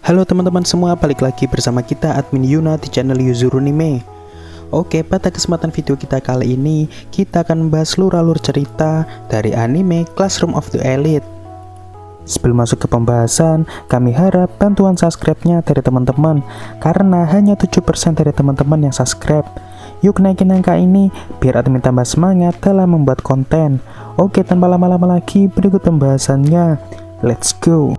Halo teman-teman semua, balik lagi bersama kita admin Yuna di channel Yuzurunime. Oke, pada kesempatan video kita kali ini, kita akan membahas seluruh alur cerita dari anime Classroom of the Elite. Sebelum masuk ke pembahasan, kami harap bantuan subscribe-nya dari teman-teman, karena hanya 7% dari teman-teman yang subscribe. Yuk naikin angka ini, biar admin tambah semangat dalam membuat konten. Oke, tanpa lama-lama lagi, berikut pembahasannya. Let's go!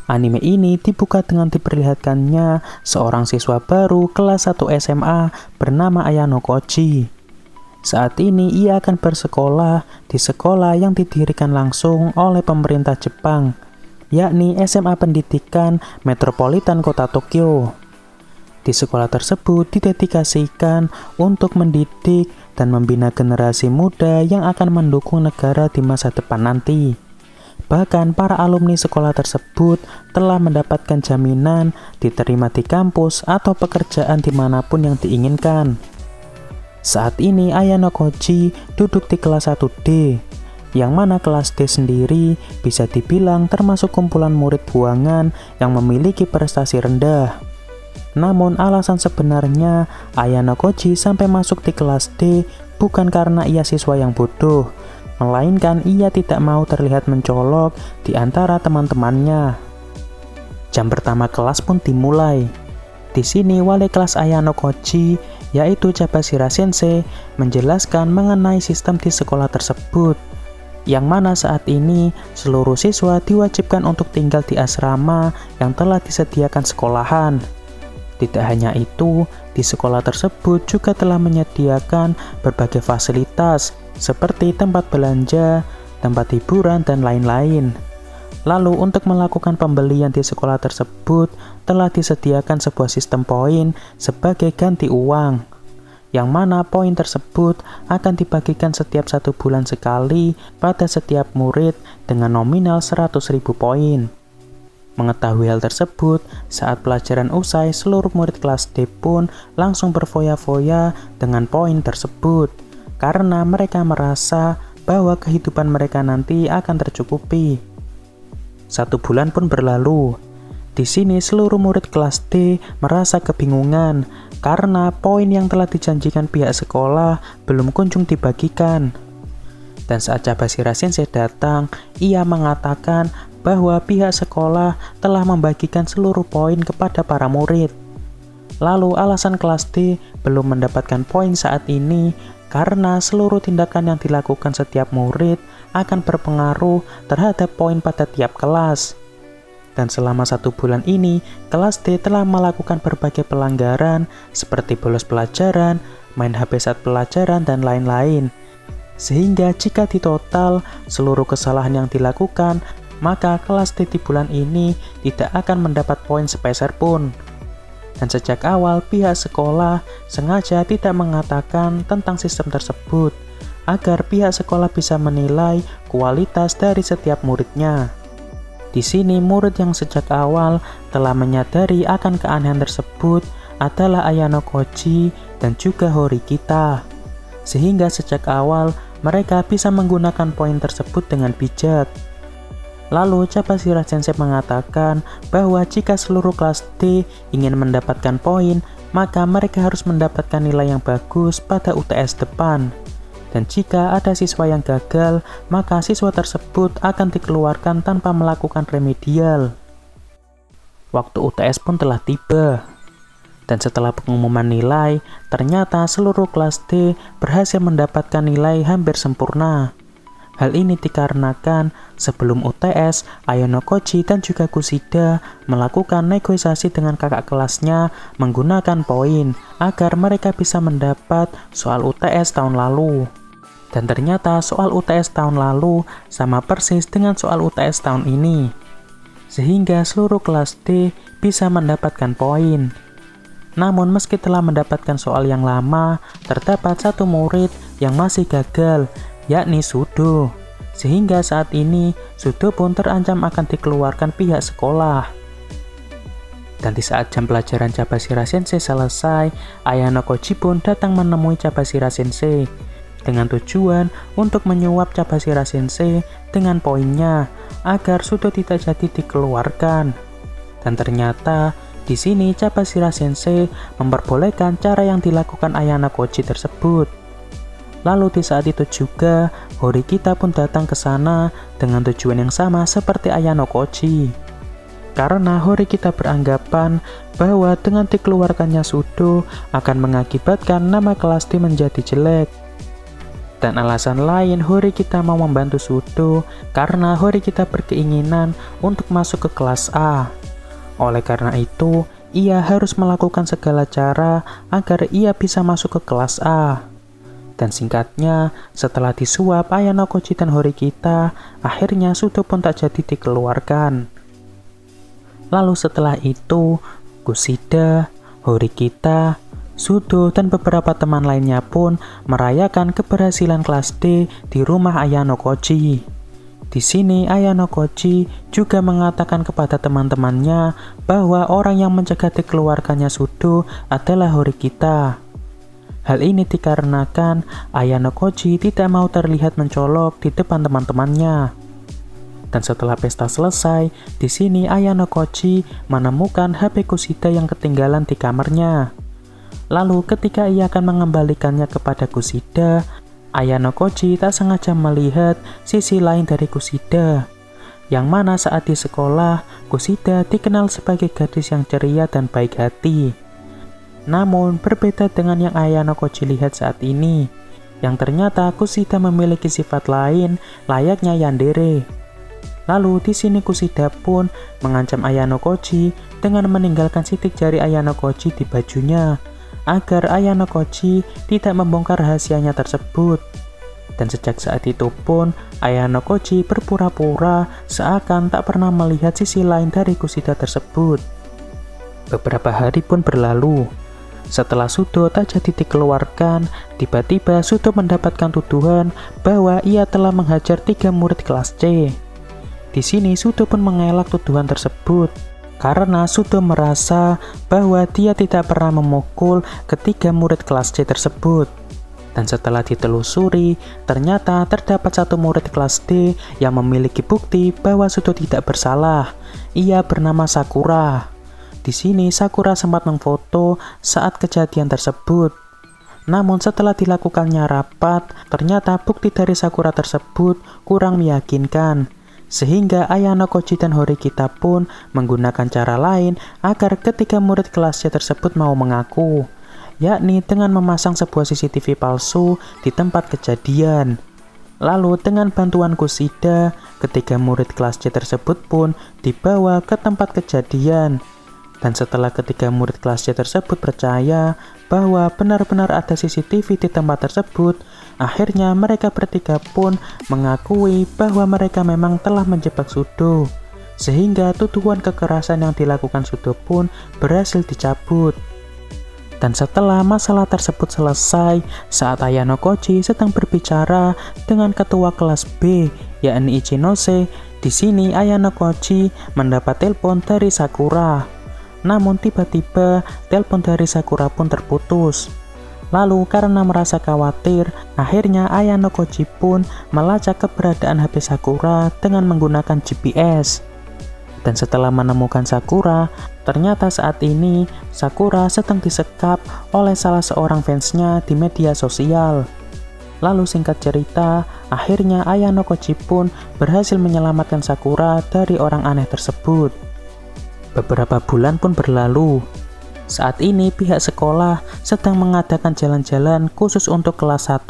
Anime ini dibuka dengan diperlihatkannya seorang siswa baru kelas 1 SMA bernama Ayano Koji. Saat ini ia akan bersekolah di sekolah yang didirikan langsung oleh pemerintah Jepang, yakni SMA Pendidikan Metropolitan Kota Tokyo. Di sekolah tersebut didedikasikan untuk mendidik dan membina generasi muda yang akan mendukung negara di masa depan nanti. Bahkan para alumni sekolah tersebut telah mendapatkan jaminan diterima di kampus atau pekerjaan dimanapun yang diinginkan. Saat ini Ayano Koji duduk di kelas 1D, yang mana kelas D sendiri bisa dibilang termasuk kumpulan murid buangan yang memiliki prestasi rendah. Namun alasan sebenarnya Ayano Koji sampai masuk di kelas D bukan karena ia siswa yang bodoh, melainkan ia tidak mau terlihat mencolok di antara teman-temannya. Jam pertama kelas pun dimulai. Di sini wali kelas Ayano Koji, yaitu Chibashira Sensei, menjelaskan mengenai sistem di sekolah tersebut, yang mana saat ini seluruh siswa diwajibkan untuk tinggal di asrama yang telah disediakan sekolahan. Tidak hanya itu, di sekolah tersebut juga telah menyediakan berbagai fasilitas seperti tempat belanja, tempat hiburan, dan lain-lain. Lalu untuk melakukan pembelian di sekolah tersebut telah disediakan sebuah sistem poin sebagai ganti uang, yang mana poin tersebut akan dibagikan setiap 1 bulan sekali pada setiap murid dengan nominal 100.000 poin. Mengetahui hal tersebut, saat pelajaran usai, seluruh murid kelas D pun langsung berfoya-foya dengan poin tersebut, karena mereka merasa bahwa kehidupan mereka nanti akan tercukupi. 1 bulan pun berlalu. Di sini seluruh murid kelas D merasa kebingungan, karena poin yang telah dijanjikan pihak sekolah belum kunjung dibagikan. Dan saat Chibashira Sensei datang, ia mengatakan bahwa pihak sekolah telah membagikan seluruh poin kepada para murid. Lalu alasan kelas D belum mendapatkan poin saat ini karena seluruh tindakan yang dilakukan setiap murid akan berpengaruh terhadap poin pada tiap kelas. Dan selama 1 bulan ini, kelas D telah melakukan berbagai pelanggaran seperti bolos pelajaran, main HP saat pelajaran, dan lain-lain. Sehingga jika ditotal seluruh kesalahan yang dilakukan, maka kelas D di bulan ini tidak akan mendapat poin sepeser pun. Dan sejak awal pihak sekolah sengaja tidak mengatakan tentang sistem tersebut, agar pihak sekolah bisa menilai kualitas dari setiap muridnya. Di sini murid yang sejak awal telah menyadari akan keanehan tersebut adalah Ayano Koji dan juga Horikita. Sehingga sejak awal mereka bisa menggunakan poin tersebut dengan bijak. Lalu Chibashira Sensei mengatakan bahwa jika seluruh kelas D ingin mendapatkan poin, maka mereka harus mendapatkan nilai yang bagus pada UTS depan. Dan jika ada siswa yang gagal, maka siswa tersebut akan dikeluarkan tanpa melakukan remedial. Waktu UTS pun telah tiba. Dan setelah pengumuman nilai, ternyata seluruh kelas D berhasil mendapatkan nilai hampir sempurna. Hal ini dikarenakan sebelum UTS, Ayano Koji dan juga Kushida melakukan negosiasi dengan kakak kelasnya menggunakan poin agar mereka bisa mendapat soal UTS tahun lalu. Dan ternyata soal UTS tahun lalu sama persis dengan soal UTS tahun ini. Sehingga seluruh kelas D bisa mendapatkan poin. Namun meski telah mendapatkan soal yang lama, terdapat 1 murid yang masih gagal, yakni Sudo. Sehingga saat ini Sudo pun terancam akan dikeluarkan pihak sekolah. Dan di saat jam pelajaran Chibashira Sensei selesai, Ayano Koji pun datang menemui Chibashira Sensei. dengan tujuan untuk menyuap Cabashira Sensei dengan poinnya agar Sudo tidak jadi dikeluarkan. Dan ternyata di sini Cabashira Sensei memperbolehkan cara yang dilakukan Ayano Koji tersebut. Lalu di saat itu juga Horikita pun datang ke sana dengan tujuan yang sama seperti Ayano Koji. Karena Horikita beranggapan bahwa dengan dikeluarkannya Sudo akan mengakibatkan nama kelas D menjadi jelek. Dan alasan lain Horikita mau membantu Sudo karena Horikita berkeinginan untuk masuk ke kelas A. Oleh karena itu, ia harus melakukan segala cara agar ia bisa masuk ke kelas A. Dan singkatnya, setelah disuap Ayano Koji dan Horikita, akhirnya Sudo pun tak jadi dikeluarkan. Lalu setelah itu, Kushida, Horikita, Sudo, dan beberapa teman lainnya pun merayakan keberhasilan kelas D di rumah Ayano Koji. Di sini Ayano Koji juga mengatakan kepada teman-temannya bahwa orang yang mencegah dikeluarkannya Sudo adalah Horikita. Hal ini dikarenakan Ayano Koji tidak mau terlihat mencolok di depan teman-temannya. Dan setelah pesta selesai, di sini Ayano Koji menemukan HP Kushida yang ketinggalan di kamarnya. Lalu ketika ia akan mengembalikannya kepada Kushida, Ayano Koji tak sengaja melihat sisi lain dari Kushida, yang mana saat di sekolah, Kushida dikenal sebagai gadis yang ceria dan baik hati. Namun, berbeda dengan yang Ayano Koji lihat saat ini, yang ternyata Kushida memiliki sifat lain layaknya yandere. Lalu di sini Kushida pun mengancam Ayano Koji dengan meninggalkan sidik jari Ayano Koji di bajunya, agar Ayano Koji tidak membongkar rahasianya tersebut. Dan sejak saat itu pun, Ayano Koji berpura-pura seakan tak pernah melihat sisi lain dari Kushida tersebut. Beberapa hari pun berlalu. Setelah Sudo tak jadi dikeluarkan, tiba-tiba Sudo mendapatkan tuduhan bahwa ia telah menghajar 3 murid kelas C. Di sini Sudo pun mengelak tuduhan tersebut, karena Sudo merasa bahwa dia tidak pernah memukul ketiga murid kelas C tersebut. Dan setelah ditelusuri, ternyata terdapat 1 murid kelas D yang memiliki bukti bahwa Sudo tidak bersalah. Ia bernama Sakura. Di sini Sakura sempat memfoto saat kejadian tersebut. Namun setelah dilakukannya rapat, ternyata bukti dari Sakura tersebut kurang meyakinkan. Sehingga Ayano Koji dan Horikita pun menggunakan cara lain agar ketiga murid kelasnya tersebut mau mengaku, yakni dengan memasang sebuah CCTV palsu di tempat kejadian. Lalu dengan bantuan Kushida, ketiga murid kelas C tersebut pun dibawa ke tempat kejadian. Dan setelah ketiga murid kelas C tersebut percaya bahwa benar-benar ada CCTV di tempat tersebut, akhirnya mereka bertiga pun mengakui bahwa mereka memang telah menjebak Sudo, sehingga tuduhan kekerasan yang dilakukan Sudo pun berhasil dicabut. Dan setelah masalah tersebut selesai, saat Ayano Koji sedang berbicara dengan ketua kelas B, yakni Ichinose, di sini Ayano Koji mendapat telepon dari Sakura. Namun tiba-tiba telepon dari Sakura pun terputus. Lalu karena merasa khawatir, akhirnya Ayano Koji pun melacak keberadaan HP Sakura dengan menggunakan GPS. Dan setelah menemukan Sakura, ternyata saat ini Sakura sedang disekap oleh salah seorang fansnya di media sosial. Lalu singkat cerita, akhirnya Ayano Koji pun berhasil menyelamatkan Sakura dari orang aneh tersebut. Beberapa bulan pun berlalu. Saat ini pihak sekolah sedang mengadakan jalan-jalan khusus untuk kelas 1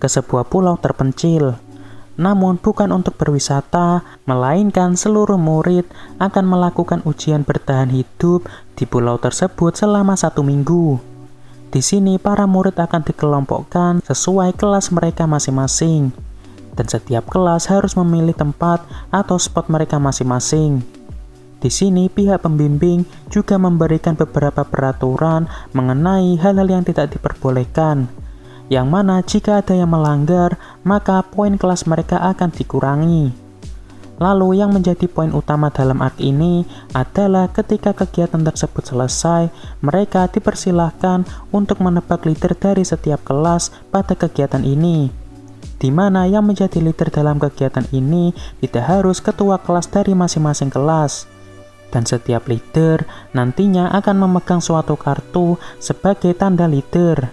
ke sebuah pulau terpencil. Namun bukan untuk berwisata, melainkan seluruh murid akan melakukan ujian bertahan hidup di pulau tersebut selama 1 minggu. Di sini para murid akan dikelompokkan sesuai kelas mereka masing-masing. Dan setiap kelas harus memilih tempat atau spot mereka masing-masing. Di sini pihak pembimbing juga memberikan beberapa peraturan mengenai hal-hal yang tidak diperbolehkan, yang mana jika ada yang melanggar, maka poin kelas mereka akan dikurangi. Lalu yang menjadi poin utama dalam art ini adalah ketika kegiatan tersebut selesai, mereka dipersilahkan untuk menebak leader dari setiap kelas pada kegiatan ini. Di mana yang menjadi leader dalam kegiatan ini tidak harus ketua kelas dari masing-masing kelas. Dan setiap leader nantinya akan memegang suatu kartu sebagai tanda leader.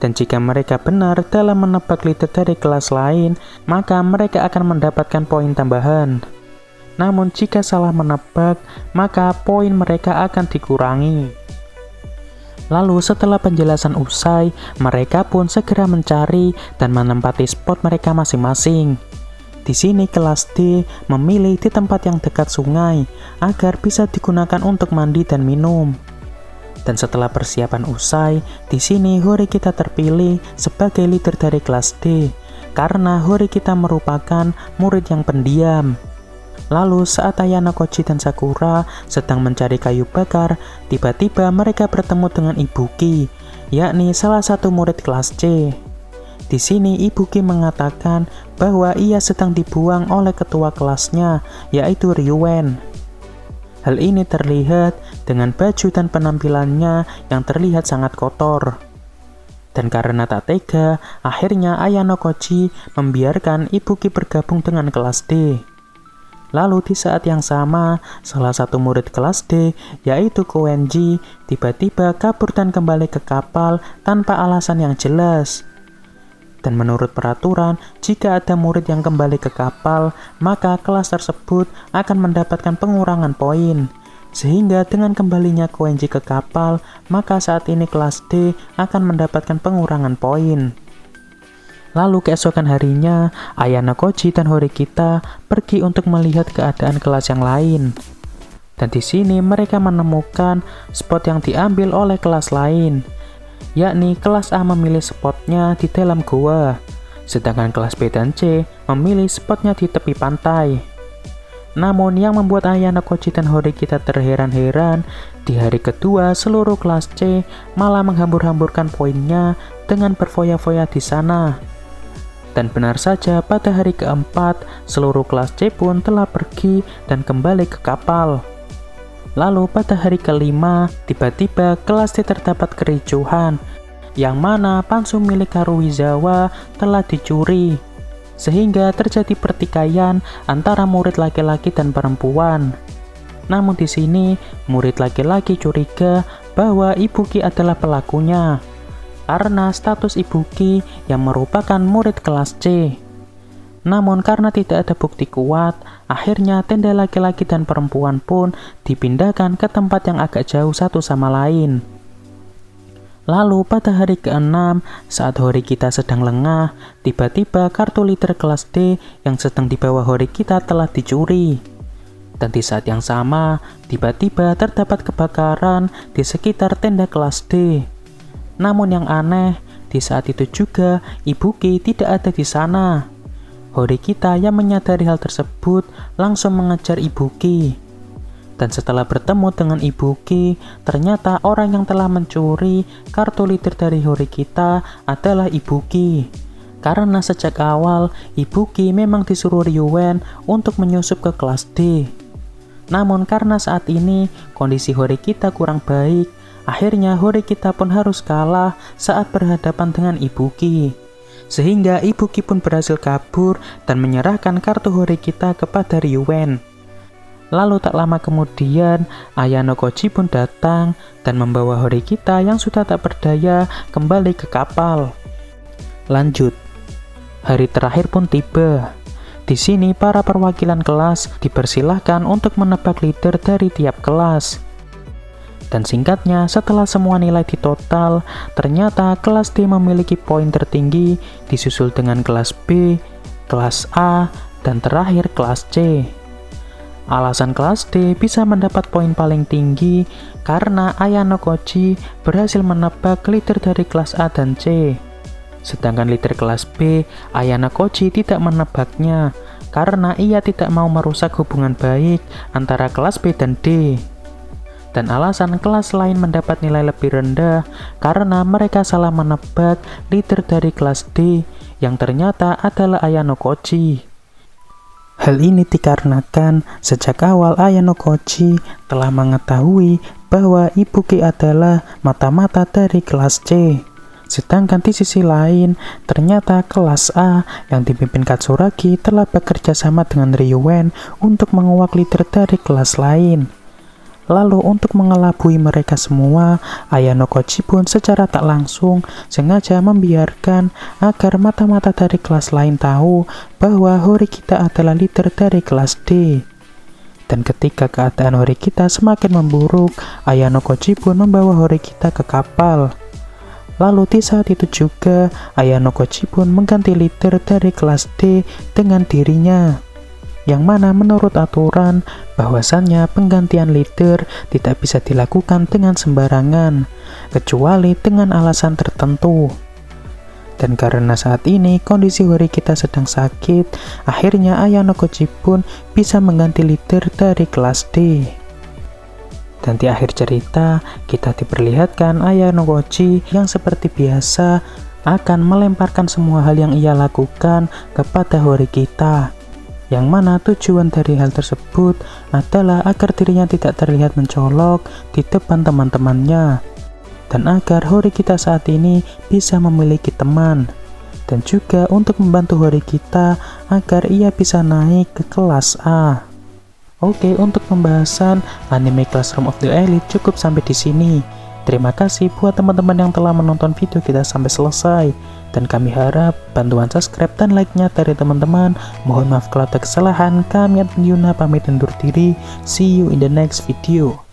Dan jika mereka benar dalam menebak leader dari kelas lain, maka mereka akan mendapatkan poin tambahan. Namun jika salah menebak, maka poin mereka akan dikurangi. Lalu setelah penjelasan usai, mereka pun segera mencari dan menempati spot mereka masing-masing. Di sini kelas D memilih di tempat yang dekat sungai agar bisa digunakan untuk mandi dan minum. Dan setelah persiapan usai, di sini Horikita terpilih sebagai leader dari kelas D karena Horikita merupakan murid yang pendiam. Lalu saat Ayano Koji dan Sakura sedang mencari kayu bakar, tiba-tiba mereka bertemu dengan Ibuki, yakni salah satu murid kelas C. Di sini Ibuki mengatakan bahwa ia sedang dibuang oleh ketua kelasnya, yaitu Ryuen. Hal ini terlihat dengan baju dan penampilannya yang terlihat sangat kotor. Dan karena tak tega, akhirnya Ayano Koji membiarkan Ibuki bergabung dengan kelas D. Lalu di saat yang sama, salah satu murid kelas D, yaitu Koenji, tiba-tiba kabur dan kembali ke kapal tanpa alasan yang jelas. Dan menurut peraturan, jika ada murid yang kembali ke kapal, maka kelas tersebut akan mendapatkan pengurangan poin. Sehingga dengan kembalinya Koenji ke kapal, maka saat ini kelas D akan mendapatkan pengurangan poin. Lalu keesokan harinya, Ayano Koji dan Horikita pergi untuk melihat keadaan kelas yang lain. Dan di sini mereka menemukan spot yang diambil oleh kelas lain, yakni kelas A memilih spotnya di dalam goa, sedangkan kelas B dan C memilih spotnya di tepi pantai. Namun yang membuat Ayano Koji dan Horikita terheran-heran, di hari kedua seluruh kelas C malah menghambur-hamburkan poinnya dengan berfoya-foya di sana. Dan benar saja pada hari keempat, seluruh kelas C pun telah pergi dan kembali ke kapal. Lalu pada hari kelima, tiba-tiba kelas D terdapat kericuhan, yang mana pansu milik Haruizawa telah dicuri, sehingga terjadi pertikaian antara murid laki-laki dan perempuan. Namun di sini, murid laki-laki curiga bahwa Ibuki adalah pelakunya, karena status Ibuki yang merupakan murid kelas C. Namun karena tidak ada bukti kuat, akhirnya tenda laki-laki dan perempuan pun dipindahkan ke tempat yang agak jauh satu sama lain. Lalu pada hari ke-6, saat Horikita sedang lengah, tiba-tiba kartu leader kelas D yang sedang dibawa Horikita telah dicuri. Dan di saat yang sama, tiba-tiba terdapat kebakaran di sekitar tenda kelas D. Namun yang aneh, di saat itu juga Ibuki tidak ada di sana. Horikita yang menyadari hal tersebut langsung mengejar Ibuki. Dan setelah bertemu dengan Ibuki, ternyata orang yang telah mencuri kartu leader dari Horikita adalah Ibuki. Karena sejak awal, Ibuki memang disuruh Ryuen untuk menyusup ke kelas D. Namun karena saat ini kondisi Horikita kurang baik, akhirnya Horikita pun harus kalah saat berhadapan dengan Ibuki. Sehingga Ibuki pun berhasil kabur dan menyerahkan kartu Horikita kepada Ryuen. Lalu tak lama kemudian, Ayano Koji pun datang dan membawa Horikita yang sudah tak berdaya kembali ke kapal. Lanjut, hari terakhir pun tiba. Di sini para perwakilan kelas dipersilahkan untuk menebak leader dari tiap kelas. Dan singkatnya, setelah semua nilai ditotal, ternyata kelas D memiliki poin tertinggi, disusul dengan kelas B, kelas A, dan terakhir kelas C. Alasan kelas D bisa mendapat poin paling tinggi karena Ayano Koji berhasil menebak leader dari kelas A dan C. Sedangkan leader kelas B, Ayano Koji tidak menebaknya karena ia tidak mau merusak hubungan baik antara kelas B dan D. Dan alasan kelas lain mendapat nilai lebih rendah karena mereka salah menebak leader dari kelas D yang ternyata adalah Ayano Koji. Hal ini dikarenakan sejak awal Ayano Koji telah mengetahui bahwa Ibuki adalah mata-mata dari kelas C. Sedangkan di sisi lain, ternyata kelas A yang dipimpin Katsuragi telah bekerja sama dengan Ryuwen untuk menguak leader dari kelas lain. Lalu untuk mengelabui mereka semua, Ayano Koji pun secara tak langsung sengaja membiarkan agar mata-mata dari kelas lain tahu bahwa Horikita adalah leader dari kelas D. Dan ketika keadaan Horikita semakin memburuk, Ayano Koji pun membawa Horikita ke kapal. Lalu di saat itu juga, Ayano Koji pun mengganti leader dari kelas D dengan dirinya. Yang mana menurut aturan, bahwasannya penggantian leader tidak bisa dilakukan dengan sembarangan, kecuali dengan alasan tertentu. Dan karena saat ini kondisi Horikita sedang sakit, akhirnya Ayano Koji pun bisa mengganti leader dari kelas D. Dan di akhir cerita, kita diperlihatkan Ayano Koji yang seperti biasa akan melemparkan semua hal yang ia lakukan kepada Horikita. Yang mana tujuan dari hal tersebut adalah agar dirinya tidak terlihat mencolok di depan teman-temannya, dan agar Horikita saat ini bisa memiliki teman, dan juga untuk membantu Horikita agar ia bisa naik ke kelas A. Oke, untuk pembahasan anime Classroom of the Elite cukup sampai di sini. Terima kasih buat teman-teman yang telah menonton video kita sampai selesai. Dan kami harap bantuan subscribe dan like-nya dari teman-teman. Mohon maaf kalau ada kesalahan. Kami Yuna pamit undur diri. See you in the next video.